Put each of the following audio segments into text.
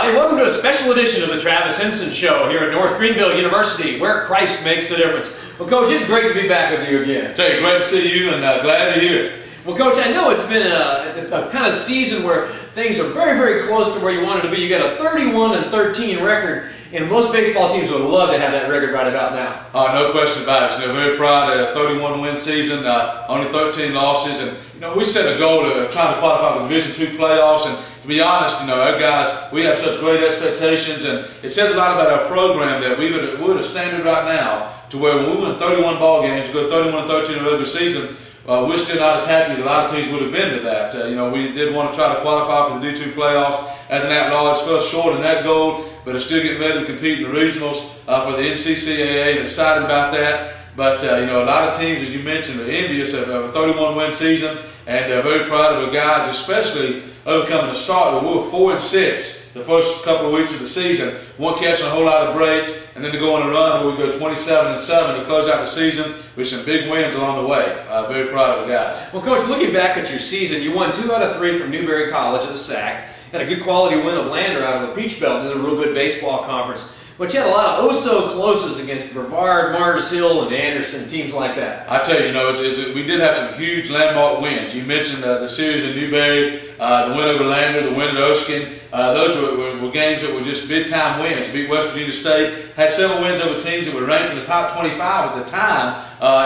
everybody. Welcome to a special edition of the Travis Henson Show here at North Greenville University, where Christ makes a difference. Well, Coach, it's great to be back with you again. Tell you, great to see you and glad to hear it. Well, Coach, I know it's been a kind of season where things are very, very close to where you wanted to be. You got a 31-13 record, and most baseball teams would love to have that record right about now. No question about it. Very proud of a 31-win season, only 13 losses, and we set a goal of trying to qualify for Division II playoffs. And to be honest, our guys, we have such great expectations, and it says a lot about our program that we would have standard right now to where when we win 31 ball games, go 31-13 in the regular season. We're still not as happy as a lot of teams would have been to that. We did want to try to qualify for the D2 playoffs as an at-large. Fell short in that goal, but are still getting ready to compete in the regionals for the NCCAA, and excited about that. But a lot of teams, as you mentioned, are envious of a 31-win season, and they're very proud of their guys, especially overcoming the start. We were 4-6 the first couple of weeks of the season, one catching a whole lot of breaks, and then to go on a run where we go 27-7 to close out the season with some big wins along the way. Very proud of the guys. Well, Coach, looking back at your season, you won 2 out of 3 from Newberry College at the SAC. Had a good quality win of Lander out of the Peach Belt in a real good baseball conference. But you had a lot of oh-so-closes against Brevard, Mars Hill, and Anderson, teams like that. I tell you, we did have some huge landmark wins. You mentioned the series in Newberry, the win over Lander, the win at Erskine. Those were games that were just big-time wins. Beat West Virginia State, had several wins over teams that were ranked in the top 25 at the time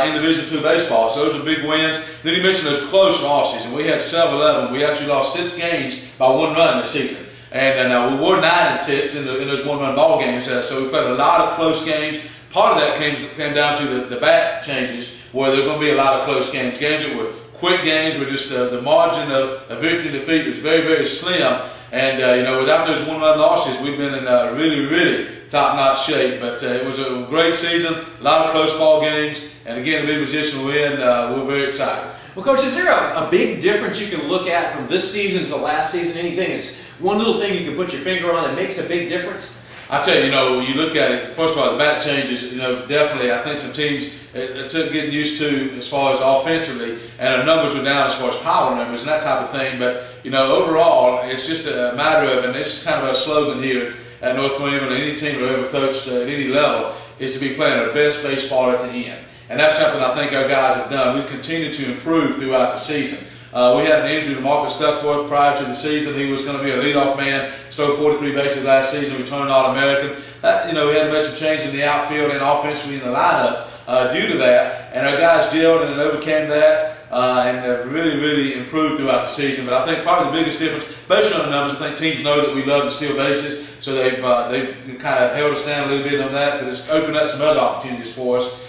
in Division II baseball. So those were big wins. Then you mentioned those close losses, and we had several of them. We actually lost 6 games by 1 run this season. And we were 9-6 in those 1-run ball games, so we played a lot of close games. Part of that came down to the bat changes, where there were going to be a lot of close games. Games that were quick games, where just the margin of victory and defeat was very, very slim. And without those 1-run losses, we've been in really, really top-notch shape. But it was a great season, a lot of close ball games, and again, a big position we're in. We're very excited. Well, Coach, is there a big difference you can look at from this season to last season? Anything that's one little thing you can put your finger on that makes a big difference? I tell you, when you look at it, first of all, the bat changes, definitely I think some teams it took getting used to as far as offensively, and our numbers were down as far as power numbers and that type of thing. But, overall, it's just a matter of, and this is kind of our slogan here at North Greenville, and any team that ever coached at any level, is to be playing our best baseball at the end. And that's something I think our guys have done. We've continued to improve throughout the season. We had an injury to Marcus Duckworth prior to the season. He was going to be a leadoff man, stole 43 bases last season, returned All-American. We had to make some changes in the outfield and offensively in the lineup due to that. And our guys gelled and overcame that and have really, really improved throughout the season. But I think probably the biggest difference, based on the numbers, I think teams know that we love to steal bases, so they've kind of held us down a little bit on that, but it's opened up some other opportunities for us.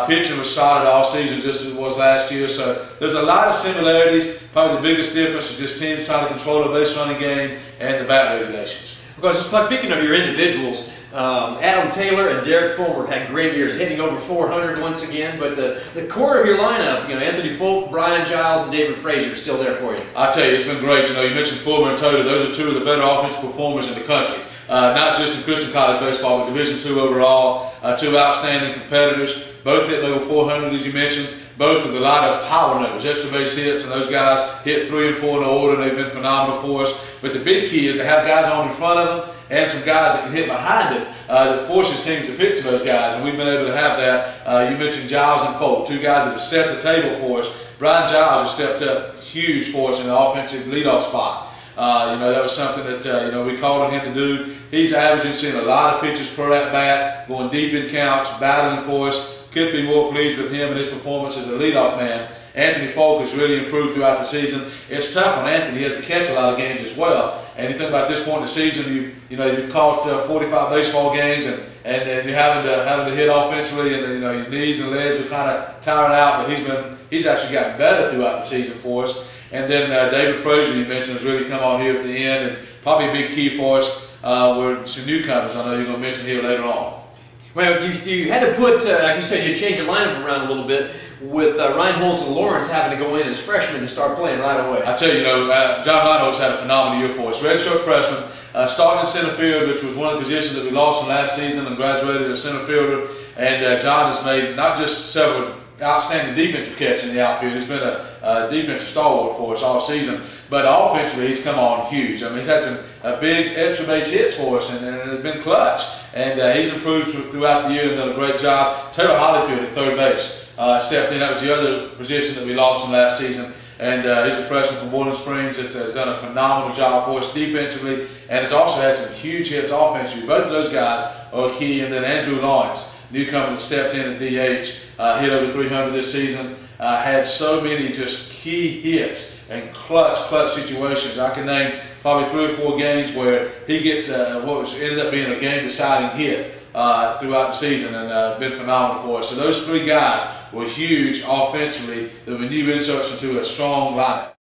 Pitching was solid all season just as it was last year, so there's a lot of similarities. Probably the biggest difference is just teams trying to control the base running game and the bat regulations. Because speaking of your individuals, Adam Taylor and Derek Fulmer had great years, hitting over 400 once again, but the core of your lineup, Anthony Folk, Brian Giles, and David Frazier are still there for you. I tell you, it's been great. You mentioned Fulmer and Taylor. Those are 2 of the better offensive performers in the country. Not just in Christian College baseball, but Division II overall. 2 outstanding competitors. Both hit over 400, as you mentioned. Both with a lot of power numbers, extra base hits, and those guys hit 3 and 4 in the order. They've been phenomenal for us. But the big key is to have guys on in front of them and some guys that can hit behind them that forces teams to pitch to those guys, and we've been able to have that. You mentioned Giles and Folk, 2 guys that have set the table for us. Brian Giles has stepped up huge for us in the offensive leadoff spot. That was something that we called on him to do. He's averaging, seeing a lot of pitches per at bat, going deep in counts, battling for us. Could be more pleased with him and his performance as a leadoff man. Anthony Folk has really improved throughout the season. It's tough on Anthony. He has to catch a lot of games as well. And you think about this point in the season, you've caught 45 baseball games, and you're having to hit offensively, and your knees and legs are kind of tired out. But he's actually gotten better throughout the season for us. And then David Frazier, you mentioned, has really come on here at the end, and probably a big key for us. Were some newcomers I know you're going to mention here later on. Well, you had to put, like you said, you changed your lineup around a little bit with Reinholz and Lawrence having to go in as freshmen and start playing right away. I tell you, John Reinholz had a phenomenal year for us. Redshirt freshman, starting in center field, which was one of the positions that we lost from last season, and graduated as center fielder. And John has made not just several outstanding defensive catch in the outfield. He's been a defensive stalwart for us all season. But offensively, he's come on huge. I mean, he's had some big extra base hits for us, and it's been clutch. And he's improved throughout the year and done a great job. Taylor Hollyfield at third base stepped in. That was the other position that we lost from last season. And he's a freshman from Boiling Springs. Has done a phenomenal job for us defensively, and has also had some huge hits offensively. Both of those guys are key. And then Andrew Lawrence, newcomer that stepped in at DH, hit over 300 this season. Had so many just key hits and clutch situations. I can name probably 3 or 4 games where he gets ended up being a game-deciding hit throughout the season, and been phenomenal for us. So those 3 guys were huge offensively. They were new inserts into a strong lineup.